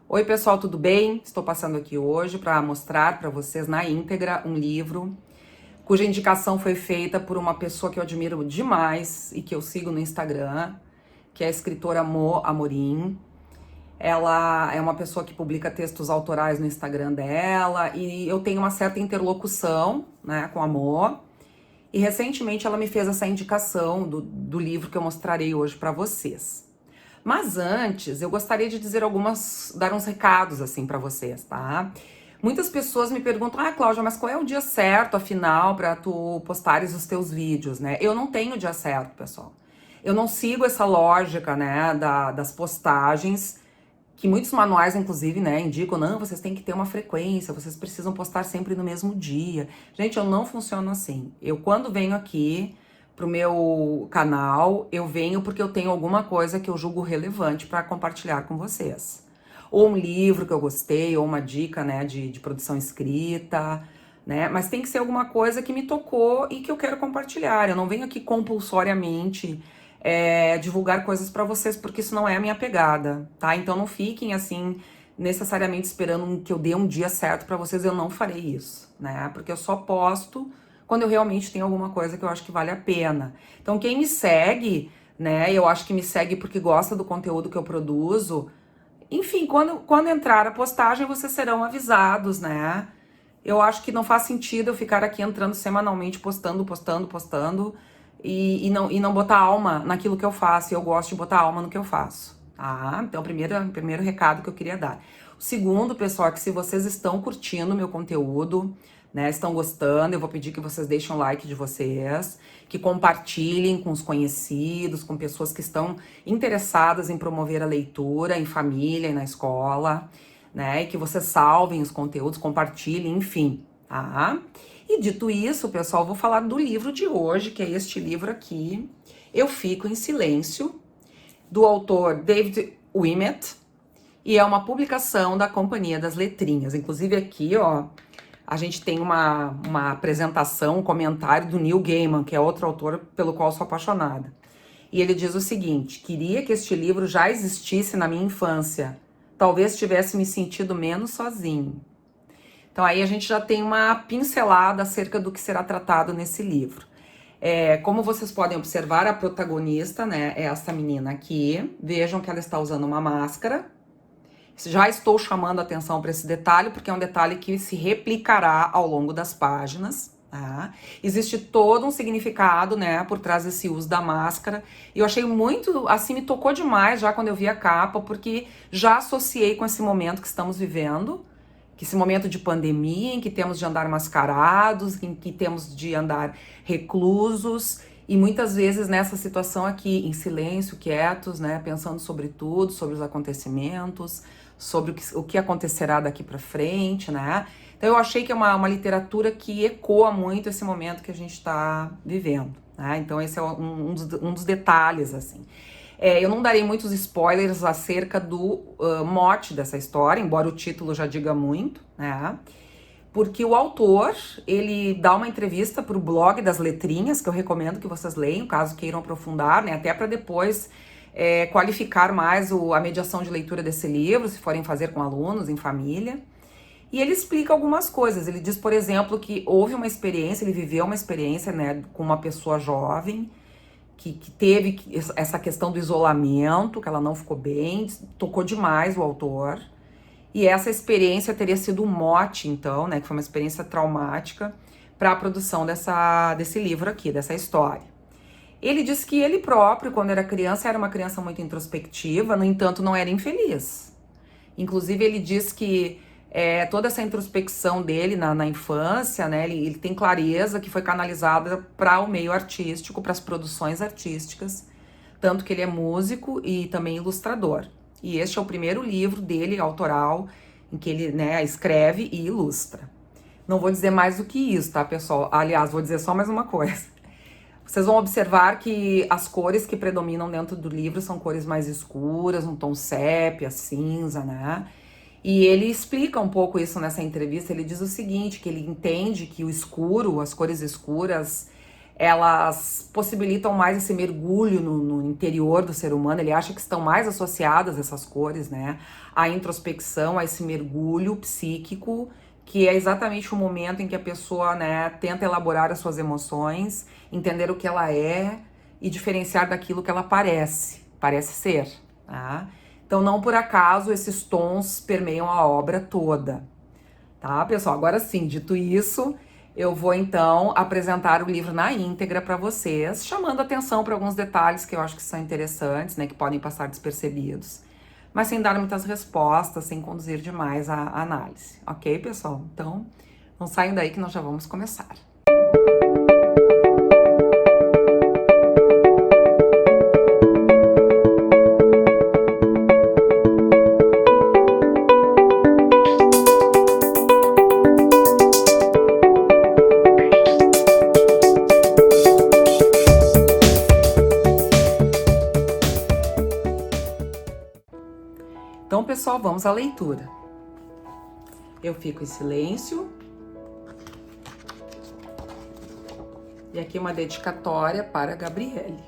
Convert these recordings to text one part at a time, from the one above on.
Oi pessoal, tudo bem? Estou passando aqui hoje para mostrar para vocês na íntegra um livro cuja indicação foi feita por uma pessoa que eu admiro demais e que eu sigo no Instagram, que é a escritora Mo Amorim. Ela é uma pessoa que publica textos autorais no Instagram dela e eu tenho uma certa interlocução, né, com a Mo. E recentemente ela me fez essa indicação do livro que eu mostrarei hoje para vocês. Mas antes, eu gostaria de dar uns recados assim para vocês, tá? Muitas pessoas me perguntam: Cláudia, mas qual é o dia certo, afinal, para tu postares os teus vídeos, né? Eu não tenho dia certo, pessoal. Eu não sigo essa lógica, né, das postagens, que muitos manuais, inclusive, né, indicam: não, vocês têm que ter uma frequência, vocês precisam postar sempre no mesmo dia. Gente, eu não funciono assim. Eu, quando venho aqui pro meu canal, eu venho porque eu tenho alguma coisa que eu julgo relevante para compartilhar com vocês. Ou um livro que eu gostei, ou uma dica, né, de produção escrita, né? Mas tem que ser alguma coisa que me tocou e que eu quero compartilhar. Eu não venho aqui compulsoriamente divulgar coisas para vocês, porque isso não é a minha pegada, tá? Então não fiquem assim necessariamente esperando que eu dê um dia certo para vocês. Eu não farei isso, né? Porque eu só posto quando eu realmente tenho alguma coisa que eu acho que vale a pena. Então quem me segue, né? Eu acho que me segue porque gosta do conteúdo que eu produzo. Enfim, quando entrar a postagem, vocês serão avisados, né? Eu acho que não faz sentido eu ficar aqui entrando semanalmente, postando, e não botar alma naquilo que eu faço. E eu gosto de botar alma no que eu faço, tá? Então, primeiro recado que eu queria dar. O segundo, pessoal, é que se vocês estão curtindo o meu conteúdo, né, estão gostando, eu vou pedir que vocês deixem o like de vocês, que compartilhem com os conhecidos, com pessoas que estão interessadas em promover a leitura em família e na escola, né, e que vocês salvem os conteúdos, compartilhem, enfim, tá? E dito isso, pessoal, vou falar do livro de hoje, que é este livro aqui, Eu Fico em Silêncio, do autor David Wimet, e é uma publicação da Companhia das Letrinhas. Inclusive aqui, ó, a gente tem uma apresentação, um comentário do Neil Gaiman, que é outro autor pelo qual sou apaixonada. E ele diz o seguinte: queria que este livro já existisse na minha infância. Talvez tivesse me sentido menos sozinho. Então aí a gente já tem uma pincelada acerca do que será tratado nesse livro. Como vocês podem observar, a protagonista, né, é essa menina aqui. Vejam que ela está usando uma máscara. Já estou chamando a atenção para esse detalhe, porque é um detalhe que se replicará ao longo das páginas, tá? Existe todo um significado, né, por trás desse uso da máscara. E eu achei muito, assim, me tocou demais já quando eu vi a capa, porque já associei com esse momento que estamos vivendo, que esse momento de pandemia, em que temos de andar mascarados, em que temos de andar reclusos, e muitas vezes nessa situação aqui, em silêncio, quietos, né, pensando sobre tudo, sobre os acontecimentos, sobre o que acontecerá daqui para frente, né? Então eu achei que é uma literatura que ecoa muito esse momento que a gente está vivendo, né? Então esse é um dos detalhes, assim. Eu não darei muitos spoilers acerca do mote dessa história, embora o título já diga muito, né? Porque o autor, ele dá uma entrevista para o blog das letrinhas, que eu recomendo que vocês leiam, caso queiram aprofundar, né? Até para depois qualificar mais a mediação de leitura desse livro, se forem fazer com alunos, em família. E ele explica algumas coisas. Ele diz, por exemplo, que houve uma experiência, ele viveu uma experiência, né, com uma pessoa jovem, que teve essa questão do isolamento, que ela não ficou bem, tocou demais o autor. E essa experiência teria sido um mote, então, né, que foi uma experiência traumática para a produção desse livro aqui, dessa história. Ele diz que ele próprio, quando era uma criança muito introspectiva, no entanto, não era infeliz. Inclusive, ele diz que toda essa introspecção dele na infância, né, ele tem clareza que foi canalizada para o meio artístico, para as produções artísticas, tanto que ele é músico e também ilustrador. E este é o primeiro livro dele, autoral, em que ele, né, escreve e ilustra. Não vou dizer mais do que isso, tá, pessoal? Aliás, vou dizer só mais uma coisa. Vocês vão observar que as cores que predominam dentro do livro são cores mais escuras, um tom sépia, cinza, né? E ele explica um pouco isso nessa entrevista. Ele diz o seguinte, que ele entende que o escuro, as cores escuras, elas possibilitam mais esse mergulho no interior do ser humano. Ele acha que estão mais associadas essas cores, né, à introspecção, a esse mergulho psíquico, que é exatamente o momento em que a pessoa, né, tenta elaborar as suas emoções, entender o que ela é e diferenciar daquilo que ela parece ser, tá? Então, não por acaso esses tons permeiam a obra toda, tá, pessoal? Agora sim, dito isso, eu vou então apresentar o livro na íntegra para vocês, chamando atenção para alguns detalhes que eu acho que são interessantes, né, que podem passar despercebidos, mas sem dar muitas respostas, sem conduzir demais a análise, ok, pessoal? Então, não saiam daí que nós já vamos começar. Então, pessoal, vamos à leitura. Eu fico em silêncio. E aqui uma dedicatória para a Gabriele.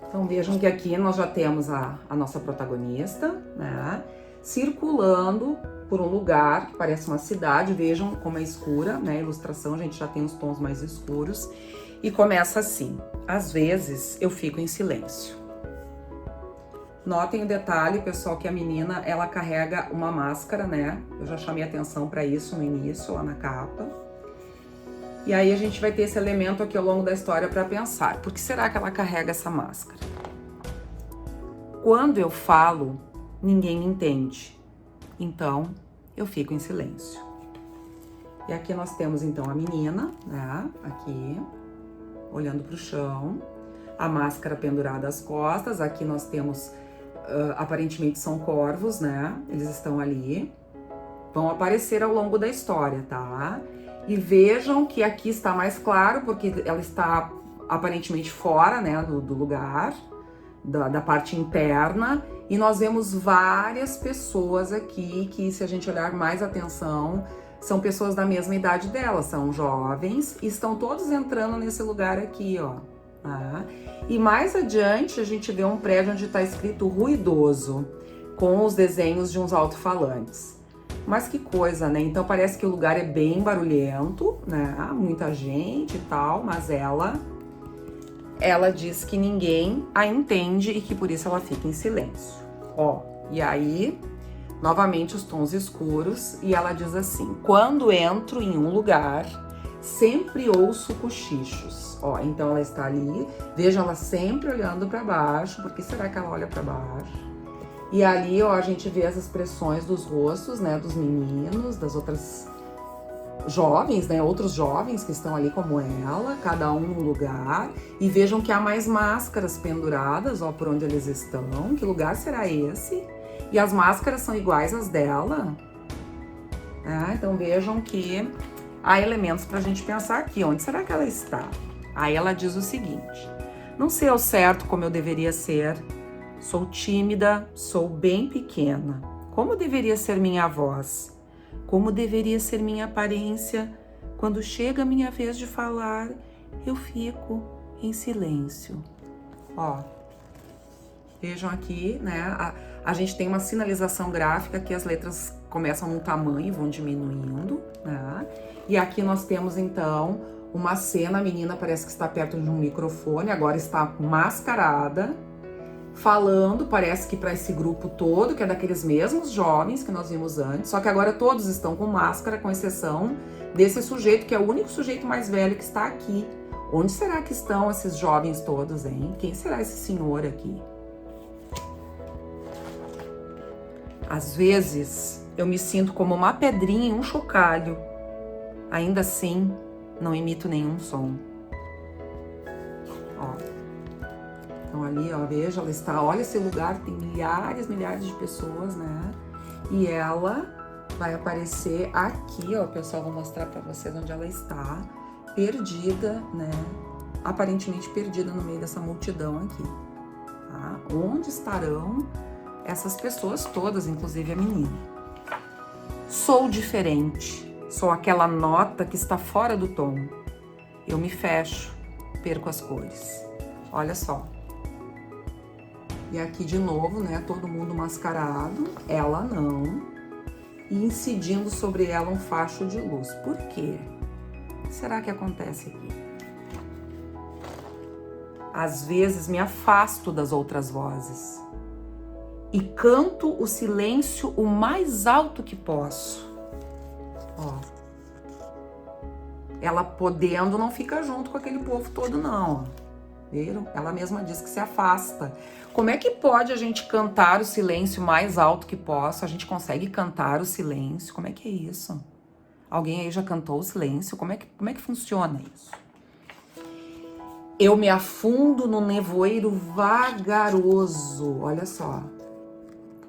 Então, vejam que aqui nós já temos a nossa protagonista, né, circulando por um lugar que parece uma cidade. Vejam como é escura, né, a ilustração, a gente já tem os tons mais escuros. E começa assim: às vezes eu fico em silêncio. Notem o detalhe, pessoal, que a menina, ela carrega uma máscara, né? Eu já chamei atenção para isso no início, lá na capa. E aí a gente vai ter esse elemento aqui ao longo da história para pensar. Por que será que ela carrega essa máscara? Quando eu falo, ninguém me entende. Então, eu fico em silêncio. E aqui nós temos, então, a menina, né? Aqui, olhando para o chão. A máscara pendurada às costas. Aqui nós temos... aparentemente são corvos, né? Eles estão ali. Vão aparecer ao longo da história, tá? E vejam que aqui está mais claro, porque ela está aparentemente fora, né, do lugar, da parte interna. E nós vemos várias pessoas aqui que, se a gente olhar mais atenção, são pessoas da mesma idade dela, são jovens, e estão todos entrando nesse lugar aqui, ó. Tá? E mais adiante a gente vê um prédio onde está escrito ruidoso, com os desenhos de uns alto-falantes. Mas que coisa, né? Então parece que o lugar é bem barulhento, né? Muita gente e tal, mas ela diz que ninguém a entende e que por isso ela fica em silêncio. Ó, e aí, novamente os tons escuros, e ela diz assim: quando entro em um lugar, sempre ouço cochichos. Ó, então ela está ali, vejam ela sempre olhando para baixo. Por que será que ela olha para baixo? E ali, ó, a gente vê as expressões dos rostos, né, dos meninos, das outras jovens, né, outros jovens que estão ali como ela, cada um num lugar. E vejam que há mais máscaras penduradas, ó, por onde eles estão. Que lugar será esse? E as máscaras são iguais às dela. Então vejam que há elementos pra gente pensar aqui. Onde será que ela está? Aí ela diz o seguinte: não sei ao certo como eu deveria ser. Sou tímida, sou bem pequena. Como deveria ser minha voz? Como deveria ser minha aparência? Quando chega a minha vez de falar, eu fico em silêncio. Ó, vejam aqui, né? A gente tem uma sinalização gráfica que as letras começam num tamanho e vão diminuindo, né? E aqui nós temos, então, uma cena. A menina parece que está perto de um microfone, agora está mascarada, falando, parece que para esse grupo todo, que é daqueles mesmos jovens que nós vimos antes, só que agora todos estão com máscara, com exceção desse sujeito, que é o único sujeito mais velho que está aqui. Onde será que estão esses jovens todos, hein? Quem será esse senhor aqui? Às vezes, eu me sinto como uma pedrinha em um chocalho. Ainda assim, não emito nenhum som. Ó. Então ali, ó, veja, ela está, olha esse lugar, tem milhares de pessoas, né? E ela vai aparecer aqui, ó, pessoal, vou mostrar pra vocês onde ela está, perdida, né? Aparentemente perdida no meio dessa multidão aqui, tá? Onde estarão essas pessoas todas, inclusive a menina? Sou diferente. Sou aquela nota que está fora do tom. Eu me fecho, perco as cores. Olha só. E aqui de novo, né, todo mundo mascarado, ela não. E incidindo sobre ela um facho de luz. Por quê? O que será que acontece aqui? Às vezes me afasto das outras vozes e canto o silêncio o mais alto que posso. Ó. Ela podendo não fica junto com aquele povo todo não, ó. Viram? Ela mesma diz que se afasta. Como é que pode a gente cantar o silêncio mais alto que posso? A gente consegue cantar o silêncio? Como é que é isso? Alguém aí já cantou o silêncio? Como é que funciona isso? Eu me afundo no nevoeiro vagaroso. Olha só.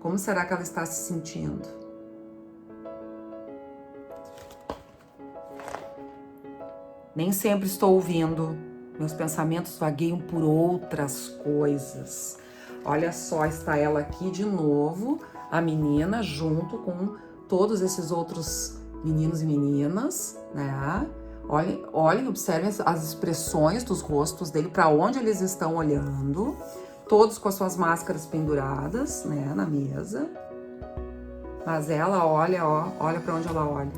Como será que ela está se sentindo? Nem sempre estou ouvindo. Meus pensamentos vagueiam por outras coisas. Olha só, está ela aqui de novo, a menina, junto com todos esses outros meninos e meninas, né? Olhem, observem as expressões dos rostos dele, para onde eles estão olhando. Todos com as suas máscaras penduradas, né, na mesa. Mas ela olha, ó, olha para onde ela olha.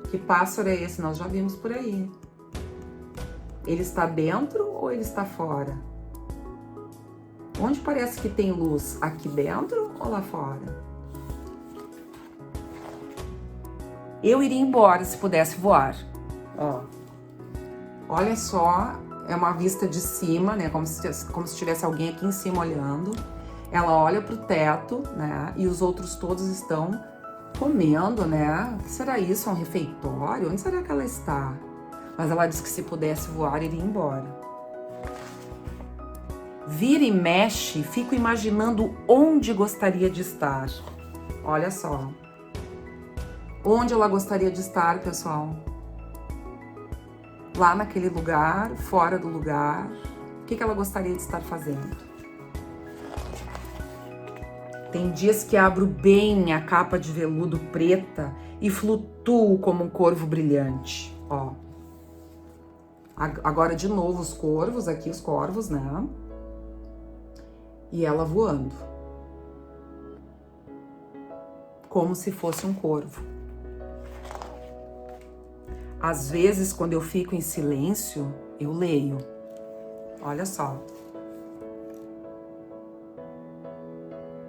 Que pássaro é esse? Nós já vimos por aí. Ele está dentro ou ele está fora? Onde parece que tem luz? Aqui dentro ou lá fora? Eu iria embora se pudesse voar. Ó. Olha só, é uma vista de cima, né? Como se tivesse alguém aqui em cima olhando. Ela olha para o teto, né? E os outros todos estão comendo, né? O que será isso? É um refeitório? Onde será que ela está? Mas ela disse que se pudesse voar, iria embora. Vira e mexe, fico imaginando onde gostaria de estar. Olha só. Onde ela gostaria de estar, pessoal? Lá naquele lugar, fora do lugar. O que ela gostaria de estar fazendo? Tem dias que abro bem a capa de veludo preta e flutuo como um corvo brilhante. Ó. Agora de novo os corvos, aqui os corvos, né? E ela voando. Como se fosse um corvo. Às vezes, quando eu fico em silêncio, eu leio. Olha só.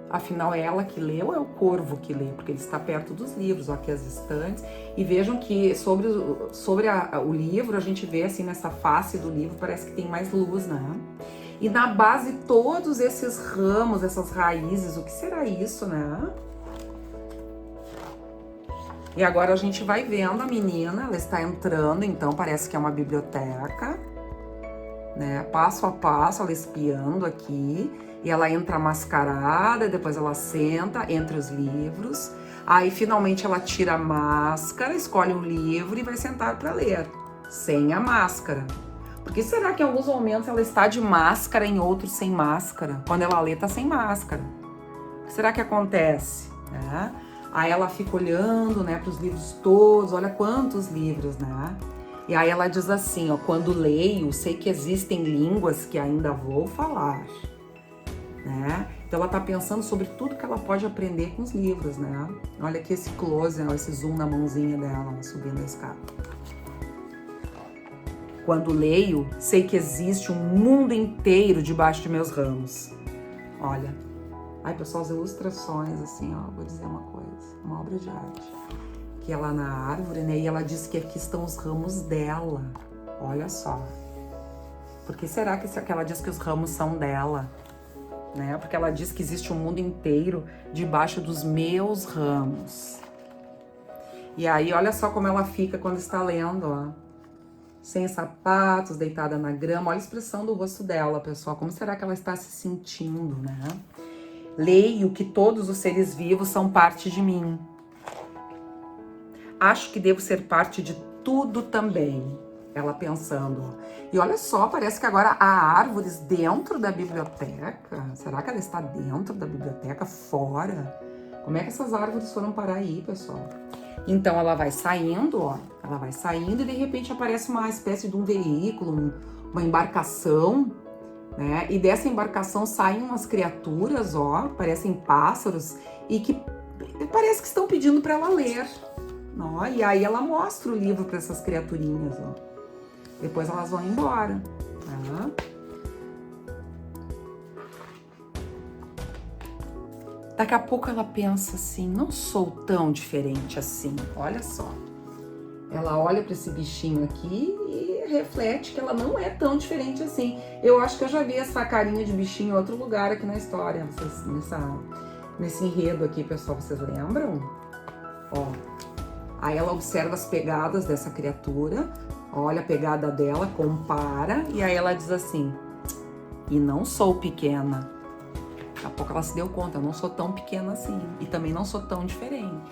Afinal, é ela que lê ou é o corvo que lê? Porque ele está perto dos livros, ó, aqui as estantes. E vejam que sobre o livro, a gente vê assim, nessa face do livro, parece que tem mais luz, né? E na base, todos esses ramos, essas raízes, o que será isso, né? E agora a gente vai vendo a menina, ela está entrando, então parece que é uma biblioteca, né? Passo a passo, ela espiando aqui. E ela entra mascarada, depois ela senta entre os livros. Aí, finalmente, ela tira a máscara, escolhe um livro e vai sentar para ler, sem a máscara. Por que será que em alguns momentos ela está de máscara, em outros sem máscara? Quando ela lê, tá sem máscara. O que será que acontece? Né? Aí ela fica olhando, né, para os livros todos, olha quantos livros, né? E aí ela diz assim, ó, quando leio, sei que existem línguas que ainda vou falar. Né? Então ela tá pensando sobre tudo que ela pode aprender com os livros, né? Olha aqui esse close, né? Esse zoom na mãozinha dela, subindo a escada. Quando leio, sei que existe um mundo inteiro debaixo de meus ramos. Olha. Ai, pessoal, as ilustrações, assim, ó, vou dizer uma coisa, uma obra de arte. Que é lá na árvore, né? E ela diz que aqui estão os ramos dela. Olha só. Por que será que ela diz que os ramos são dela? Né? Porque ela diz que existe um mundo inteiro debaixo dos meus ramos. E aí, olha só como ela fica quando está lendo, ó. Sem sapatos, deitada na grama. Olha a expressão do rosto dela, pessoal. Como será que ela está se sentindo, né? Leio que todos os seres vivos são parte de mim. Acho que devo ser parte de tudo também. Ela pensando. E olha só, parece que agora há árvores dentro da biblioteca. Será que ela está dentro da biblioteca, fora? Como é que essas árvores foram parar aí, pessoal? Então ela vai saindo, ó, ela vai saindo e de repente aparece uma espécie de um veículo, uma embarcação, né? E dessa embarcação saem umas criaturas, ó, parecem pássaros e que parece que estão pedindo para ela ler. Ó, e aí ela mostra o livro para essas criaturinhas, ó. Depois elas vão embora, tá? Daqui a pouco ela pensa assim, não sou tão diferente assim, olha só. Ela olha para esse bichinho aqui e reflete que ela não é tão diferente assim. Eu acho que eu já vi essa carinha de bichinho em outro lugar aqui na história, nesse enredo aqui, pessoal, vocês lembram? Ó, aí ela observa as pegadas dessa criatura, olha a pegada dela, compara, e aí ela diz assim, e não sou pequena. Daqui a pouco ela se deu conta, eu não sou tão pequena assim, e também não sou tão diferente.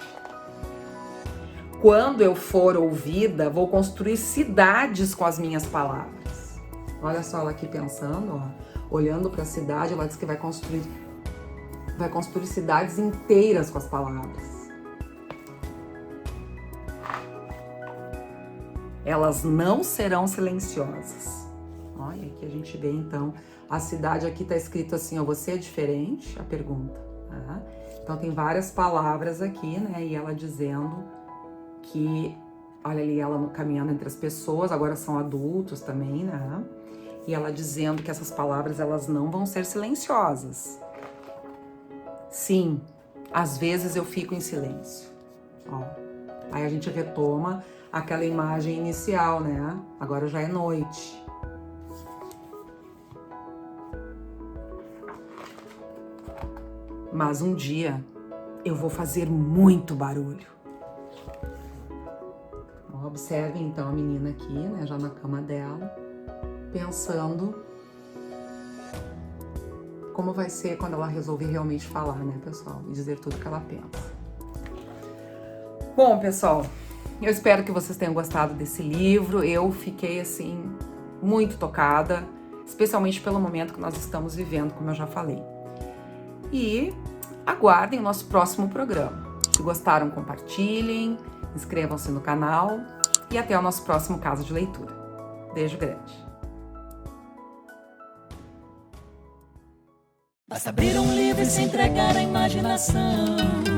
Quando eu for ouvida, vou construir cidades com as minhas palavras. Olha só ela aqui pensando, ó, olhando para a cidade, ela diz que vai construir cidades inteiras com as palavras. Elas não serão silenciosas. Olha, aqui a gente vê então, a cidade aqui tá escrito assim, ó, você é diferente? A pergunta. Tá? Então tem várias palavras aqui, né, e ela dizendo que, olha ali, ela caminhando entre as pessoas, agora são adultos também, né? E ela dizendo que essas palavras, elas não vão ser silenciosas. Sim, às vezes eu fico em silêncio. Ó, aí a gente retoma aquela imagem inicial, né? Agora já é noite. Mas um dia eu vou fazer muito barulho. Observe então a menina aqui, né, já na cama dela, pensando como vai ser quando ela resolver realmente falar, né, pessoal, e dizer tudo que ela pensa. Bom, pessoal, eu espero que vocês tenham gostado desse livro. Eu fiquei, assim, muito tocada, especialmente pelo momento que nós estamos vivendo, como eu já falei. E aguardem o nosso próximo programa. Se gostaram, compartilhem, inscrevam-se no canal e até o nosso próximo Casa de Leitura. Beijo grande. Basta abrir um livro e se entregar à imaginação.